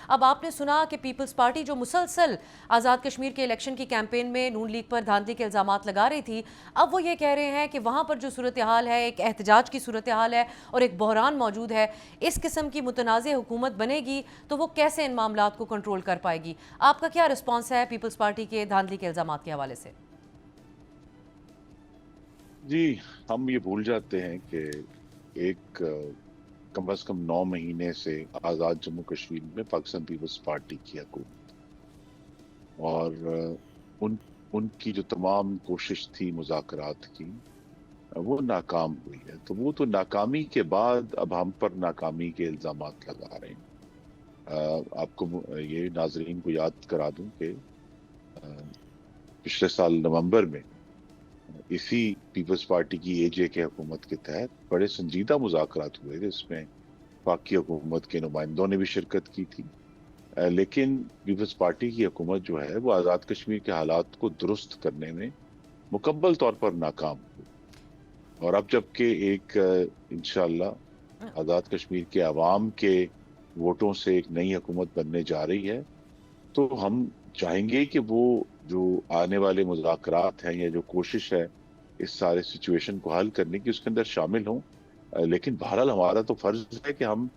اب آپ نے سنا کہ پیپلز پارٹی جو مسلسل آزاد کشمیر کے الیکشن کی کیمپین میں نون لیگ پر دھاندلی کے الزامات لگا رہی تھی، اب وہ یہ کہہ رہے ہیں کہ وہاں پر جو صورتحال ہے ایک احتجاج کی صورتحال ہے اور ایک بحران موجود ہے، اس قسم کی متنازع حکومت بنے گی تو وہ کیسے ان معاملات کو کنٹرول کر پائے گی؟ آپ کا کیا رسپانس ہے پیپلز پارٹی کے دھاندلی کے الزامات کے حوالے سے؟ جی، ہم یہ بھول جاتے ہیں کہ ایک کم از کم 9 مہینے سے آزاد جموں کشمیر میں پاکستان پیپلز پارٹی کی حکومت، اور ان ان کی جو تمام کوشش تھی مذاکرات کی وہ ناکام ہوئی ہے. تو وہ تو ناکامی کے بعد اب ہم پر ناکامی کے الزامات لگا رہے ہیں. آپ کو یہ ناظرین کو یاد کرا دوں کہ پچھلے سال نومبر میں اسی پیپلز پارٹی کی اے جے کے حکومت کے تحت بڑے سنجیدہ مذاکرات ہوئے تھے. اس میں وفاقی حکومت کے نمائندوں نے بھی شرکت کی تھی، لیکن پیپلز پارٹی کی حکومت جو ہے وہ آزاد کشمیر کے حالات کو درست کرنے میں مکمل طور پر ناکام ہوئی. اور اب جب کہ ایک انشاءاللہ آزاد کشمیر کے عوام کے ووٹوں سے ایک نئی حکومت بننے جا رہی ہے، تو ہم چاہیں گے کہ وہ جو آنے والے مذاکرات ہیں یا جو کوشش ہے اس سارے سچویشن کو حل کرنے کی اس کے اندر شامل ہوں. لیکن بہرحال ہمارا تو فرض ہے کہ ہم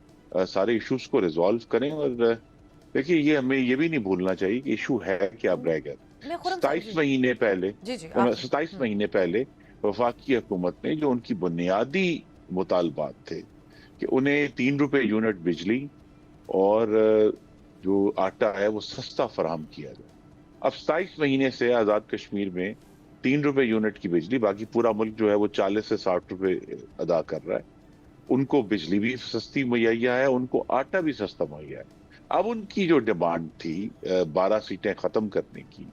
سارے ایشوز کو ریزالو کریں. اور دیکھیے، یہ ہمیں یہ بھی نہیں بھولنا چاہیے کہ ایشو ہے کیا اب رہ گیا. میں خرم صاحب 27 مہینے پہلے جی آخری 27 مہینے پہلے وفاقی حکومت نے جو ان کی بنیادی مطالبات تھے کہ انہیں 3 روپے یونٹ بجلی اور جو آٹا ہے وہ سستا فراہم کیا جائے. اب 27 مہینے سے آزاد کشمیر میں 3 روپے یونٹ کی بجلی، باقی پورا ملک جو ہے وہ 40 سے 60 روپے ادا کر رہا ہے. ان کو بجلی بھی سستی مہیا ہے، ان کو آٹا بھی سستا مہیا ہے. اب ان کی جو ڈیمانڈ تھی 12 سیٹیں ختم کرنے کی،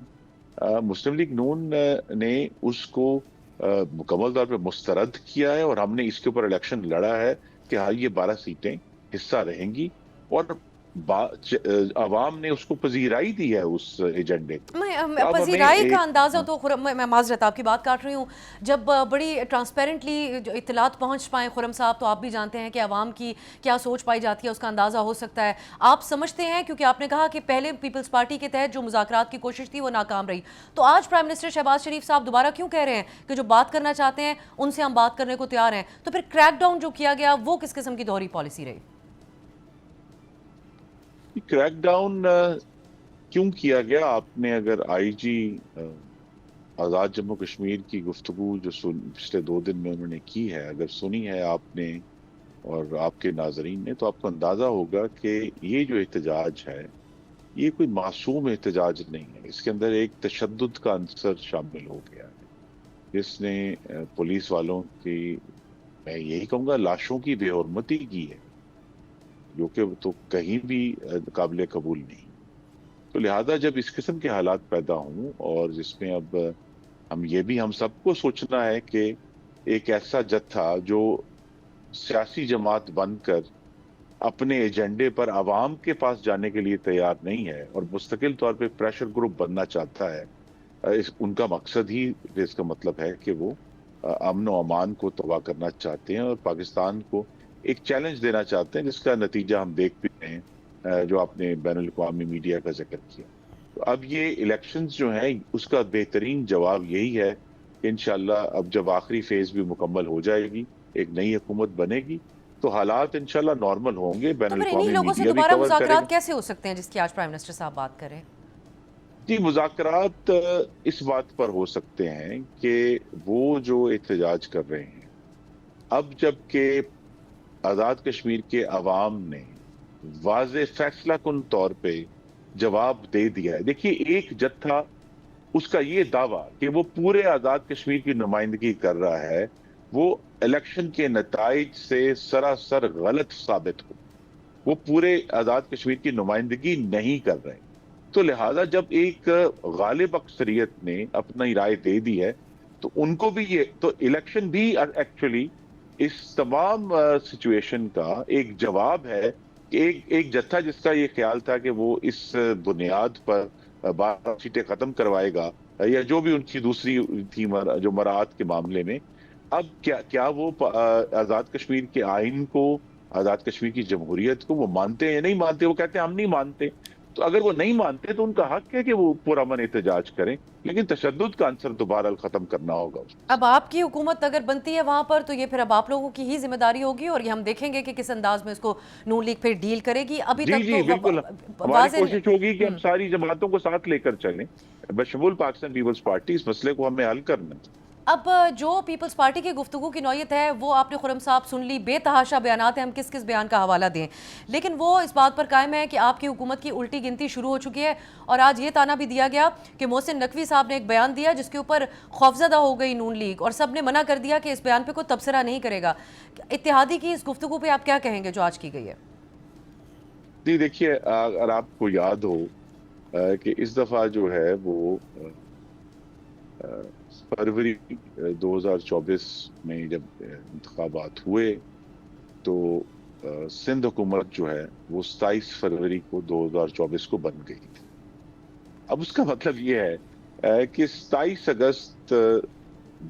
مسلم لیگ نون نے اس کو مکمل طور پہ مسترد کیا ہے، اور ہم نے اس کے اوپر الیکشن لڑا ہے کہ ہاں یہ 12 سیٹیں حصہ رہیں گی. اور عوام نے اس کو پذیرائی دی ہے اس ایجنڈے کو. میں تو اب ہمیں پذیرائی کا ایک اندازہ تو میں معذرت آپ کی بات کاٹ رہی ہوں، جب بڑی ٹرانسپیرنٹلی جو اطلاعات پہنچ پائیں خرم صاحب، تو آپ بھی جانتے ہیں کہ عوام کی کیا سوچ پائی جاتی ہے، اس کا اندازہ ہو سکتا ہے. آپ سمجھتے ہیں، کیونکہ آپ نے کہا کہ پہلے پیپلز پارٹی کے تحت جو مذاکرات کی کوشش تھی وہ ناکام رہی، تو آج پرائم منسٹر شہباز شریف صاحب دوبارہ کیوں کہہ رہے ہیں کہ جو بات کرنا چاہتے ہیں ان سے ہم بات کرنے کو تیار ہیں؟ تو پھر کریک ڈاؤن جو کیا گیا وہ کس قسم کی دوہری پالیسی رہی؟ کریک ڈاؤن کیوں کیا گیا؟ آپ نے اگر آئی جی آزاد جموں کشمیر کی گفتگو جو پچھلے 2 دن میں انہوں نے کی ہے، اگر سنی ہے آپ نے اور آپ کے ناظرین نے، تو آپ کو اندازہ ہوگا کہ یہ جو احتجاج ہے یہ کوئی معصوم احتجاج نہیں ہے. اس کے اندر ایک تشدد کا عنصر شامل ہو گیا ہے، جس نے پولیس والوں کی، میں یہی کہوں گا، لاشوں کی بے حرمتی کی ہے، جو کہ تو کہیں بھی قابل قبول نہیں. تو لہذا جب اس قسم کے حالات پیدا ہوں، اور جس میں اب ہم سب کو سوچنا ہے کہ ایک ایسا جتھا جو سیاسی جماعت بن کر اپنے ایجنڈے پر عوام کے پاس جانے کے لیے تیار نہیں ہے اور مستقل طور پہ پریشر گروپ بننا چاہتا ہے، ان کا مقصد ہی، اس کا مطلب ہے کہ وہ امن و امان کو تباہ کرنا چاہتے ہیں اور پاکستان کو ایک چیلنج دینا چاہتے ہیں، جس کا نتیجہ ہم دیکھ بھی رہے ہیں، جو آپ نے بین الاقوامی میڈیا کا ذکر کیا. تو اب یہ الیکشنز جو ہیں اس کا بہترین جواب یہی ہے کہ انشاءاللہ اب جب آخری فیز بھی مکمل ہو جائے گی، ایک نئی حکومت بنے گی، تو حالات انشاءاللہ نارمل ہوں گے. بین تو پھر انہی الاقوامی لوگوں سے میڈیا بھی دوبارہ کور کرے گا. مذاکرات کیسے ہو سکتے ہیں جس کی آج پرائم منسٹر صاحب بات کریں؟ جی، مذاکرات اس بات پر ہو سکتے ہیں کہ وہ جو احتجاج کر رہے ہیں، اب جب کہ آزاد کشمیر کے عوام نے واضح فیصلہ کن طور پہ جواب دے دیا ہے. دیکھیے، ایک جتھا اس کا یہ دعویٰ کہ وہ پورے آزاد کشمیر کی نمائندگی کر رہا ہے، وہ الیکشن کے نتائج سے سراسر غلط ثابت ہو. وہ پورے آزاد کشمیر کی نمائندگی نہیں کر رہے. تو لہذا جب ایک غالب اکثریت نے اپنی رائے دے دی ہے، تو ان کو بھی یہ، تو الیکشن بھی ایکچولی اس تمام سچویشن کا ایک جواب ہے کہ ایک جتھا جس کا یہ خیال تھا کہ وہ اس بنیاد پر 12 سیٹیں ختم کروائے گا، یا جو بھی ان کی دوسری تھی جو مراعات کے معاملے میں، اب کیا وہ آزاد کشمیر کے آئین کو آزاد کشمیر کی جمہوریت کو وہ مانتے ہیں یا نہیں مانتے. وہ کہتے ہیں ہم نہیں مانتے. تو اگر وہ نہیں مانتے تو ان کا حق ہے کہ وہ پرامن احتجاج کریں, لیکن تشدد کا عنصر دوبارہ ختم کرنا ہوگا. اب آپ کی حکومت اگر بنتی ہے وہاں پر تو یہ پھر اب آپ لوگوں کی ہی ذمہ داری ہوگی, اور یہ ہم دیکھیں گے کہ کس انداز میں اس کو نون لیگ پھر ڈیل کرے گی. ابھی جی تک جی تو بالکل, ہماری کوشش ہوگی کہ ہم ساری جماعتوں کو ساتھ لے کر چلیں بشمول پاکستان پیپلز پارٹی. اس مسئلے کو ہمیں حل کرنا ہے. اب جو پیپلز پارٹی کی گفتگو کی نوعیت ہے وہ آپ نے خرم صاحب سن لی, بے تحاشا بیانات ہیں, ہم کس کس بیان کا حوالہ دیں, لیکن وہ اس بات پر قائم ہے کہ آپ کی حکومت کی الٹی گنتی شروع ہو چکی ہے. اور آج یہ تانا بھی دیا گیا کہ محسن نقوی صاحب نے ایک بیان دیا جس کے اوپر خوفزدہ ہو گئی نون لیگ, اور سب نے منع کر دیا کہ اس بیان پہ کوئی تبصرہ نہیں کرے گا. اتحادی کی اس گفتگو پہ آپ کیا کہیں گے جو آج کی گئی ہے؟ جی دیکھیے, اگر آپ کو یاد ہو کہ اس دفعہ جو ہے وہ فروری 2024 میں جب انتخابات ہوئے تو سندھ حکومت جو ہے وہ 27 فروری کو 2024 کو بن گئی تھی. اب اس کا مطلب یہ ہے کہ 27 اگست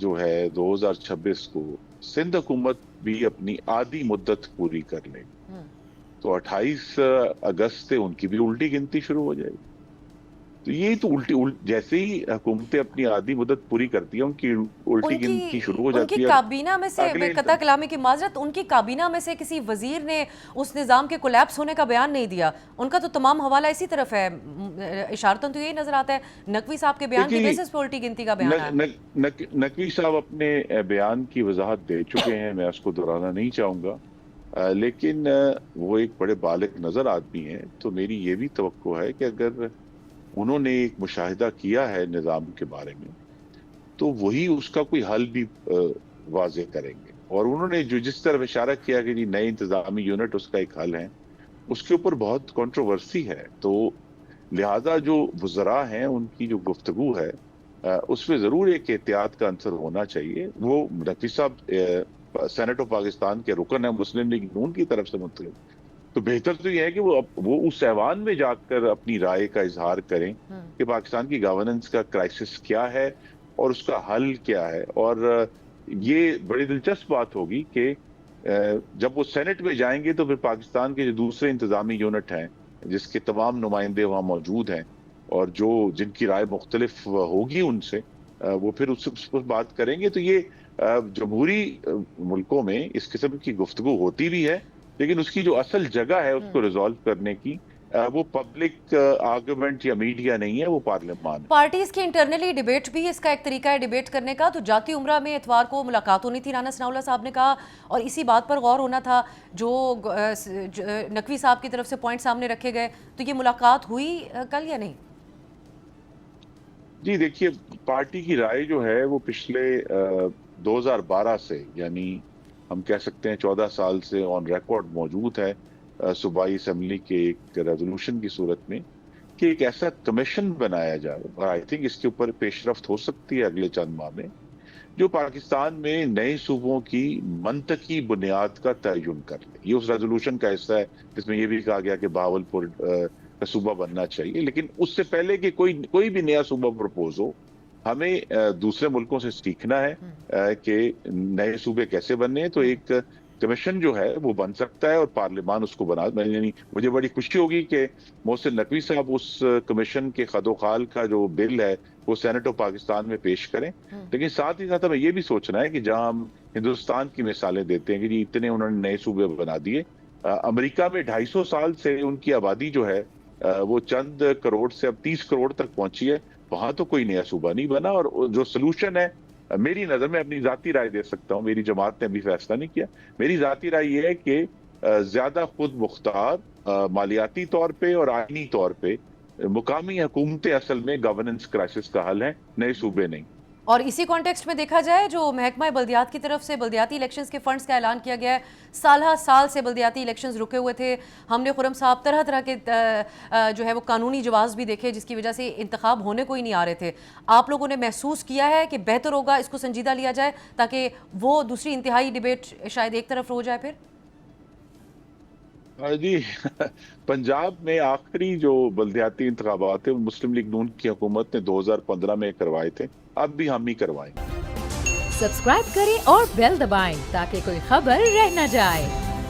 جو ہے 2026 کو سندھ حکومت بھی اپنی آدھی مدت پوری کر لے گی, تو 28 اگست سے ان کی بھی الٹی گنتی شروع ہو جائے گی. تو یہ تو جیسے ہی حکومتیں اپنی آدھی مدت پوری کرتی ہیں ان کی الٹی گنتی شروع ہو جاتی ہے. ان کی کابینہ میں سے, قطع کلامی کی معذرت, ان کی کابینہ میں سے کسی وزیر نے اس نظام کے کولیپس ہونے کا بیان نہیں دیا. ان کا تو تمام حوالہ اسی طرف ہے. اشارتاً تو یہی نظر آتا ہے نقوی صاحب کے بیان کی بیسس پہ الٹی گنتی کا بیان ہے. نقوی صاحب اپنے بیان کی وضاحت دے چکے ہیں, میں اس کو دہرانا نہیں چاہوں گا, لیکن وہ ایک بڑے بالغ نظر آدمی ہیں. تو میری یہ بھی توقع ہے کہ اگر انہوں نے ایک مشاہدہ کیا ہے نظام کے بارے میں تو وہی اس کا کوئی حل بھی واضح کریں گے. اور انہوں نے جو جس طرح اشارہ کیا کہ نئے انتظامی یونٹ اس کا ایک حل ہے, اس کے اوپر بہت کنٹروورسی ہے. تو لہذا جو وزراء ہیں ان کی جو گفتگو ہے اس میں ضرور ایک احتیاط کا عنصر ہونا چاہیے. وہ نقوی صاحب سینیٹ آف پاکستان کے رکن ہیں مسلم لیگ نون کی طرف سے منتخب, تو بہتر تو یہ ہے کہ وہ اس ایوان میں جا کر اپنی رائے کا اظہار کریں کہ پاکستان کی گورننس کا کرائسس کیا ہے اور اس کا حل کیا ہے. اور یہ بڑی دلچسپ بات ہوگی کہ جب وہ سینٹ میں جائیں گے تو پھر پاکستان کے جو دوسرے انتظامی یونٹ ہیں جس کے تمام نمائندے وہاں موجود ہیں اور جن کی رائے مختلف ہوگی ان سے, وہ پھر اس پر بات کریں گے. تو یہ جمہوری ملکوں میں اس قسم کی گفتگو ہوتی بھی ہے, لیکن اس کی جو اصل جگہ ہے اس کو ریزالو کرنے کی وہ پبلک آرگومنٹ یا میڈیا نہیں ہے, وہ پارلیمان ہے. پارٹیز کی انٹرنلی ڈیبیٹ بھی اس کا ایک طریقہ ہے ڈیبیٹ کرنے کا. تو جاتی عمرہ میں اتوار کو ملاقات ہونی تھی, رانا ثناء اللہ صاحب نے کہا, اور اسی بات پر غور ہونا تھا جو نقوی صاحب کی طرف سے پوائنٹ سامنے رکھے گئے. تو یہ ملاقات ہوئی کل یا نہیں؟ جی دیکھیے, پارٹی کی رائے جو ہے وہ پچھلے 2012 سے, یعنی ہم کہہ سکتے ہیں 14 سال سے آن ریکارڈ موجود ہے صوبائی اسمبلی کے ایک ریزولوشن کی صورت میں کہ ایک ایسا کمیشن بنایا جائے, اور آئی تھنک اس کے اوپر پیش رفت ہو سکتی ہے اگلے چند ماہ میں, جو پاکستان میں نئے صوبوں کی منطقی بنیاد کا تعین کر لے. یہ اس ریزولوشن کا حصہ ہے جس میں یہ بھی کہا گیا کہ بہاولپور کا صوبہ بننا چاہیے, لیکن اس سے پہلے کہ کوئی بھی نیا صوبہ پرپوز ہو ہمیں دوسرے ملکوں سے سیکھنا ہے کہ نئے صوبے کیسے بننے ہیں. تو ایک کمیشن جو ہے وہ بن سکتا ہے اور پارلیمان اس کو بنا. یعنی مجھے بڑی خوشی ہوگی کہ محسن نقوی صاحب اس کمیشن کے خد و خال کا جو بل ہے وہ سینیٹ آف پاکستان میں پیش کریں. لیکن ساتھ ہی ساتھ ہمیں یہ بھی سوچنا ہے کہ جہاں ہم ہندوستان کی مثالیں دیتے ہیں کہ جی اتنے انہوں نے نئے صوبے بنا دیے, امریکہ میں 250 سال سے ان کی آبادی جو ہے وہ چند کروڑ سے اب 30 کروڑ تک پہنچی ہے, وہاں تو کوئی نیا صوبہ نہیں بنا. اور جو سلوشن ہے, میری نظر میں اپنی ذاتی رائے دے سکتا ہوں, میری جماعت نے ابھی فیصلہ نہیں کیا, میری ذاتی رائے یہ ہے کہ زیادہ خود مختار مالیاتی طور پہ اور آئینی طور پہ مقامی حکومتیں اصل میں گورننس کرائسس کا حل ہیں, نئے صوبے نہیں. اور اسی کانٹیکسٹ میں دیکھا جائے جو محکمہ بلدیات کی طرف سے بلدیاتی الیکشنز کے فنڈز کا اعلان کیا گیا ہے, سالہ سال سے بلدیاتی الیکشنز رکے ہوئے تھے. ہم نے خرم صاحب طرح طرح کے جو ہے وہ قانونی جواز بھی دیکھے جس کی وجہ سے انتخاب ہونے کو ہی نہیں آ رہے تھے. آپ لوگوں نے محسوس کیا ہے کہ بہتر ہوگا اس کو سنجیدہ لیا جائے تاکہ وہ دوسری انتہائی ڈیبیٹ شاید ایک طرف ہو جائے؟ پھر جی, پنجاب میں آخری جو بلدیاتی انتخابات ہیں وہ مسلم لیگ نون کی حکومت نے 2015 میں کروائے تھے, اب بھی ہم ہی کروائیں. سبسکرائب کریں اور بیل دبائیں تاکہ کوئی خبر رہ نہ جائے.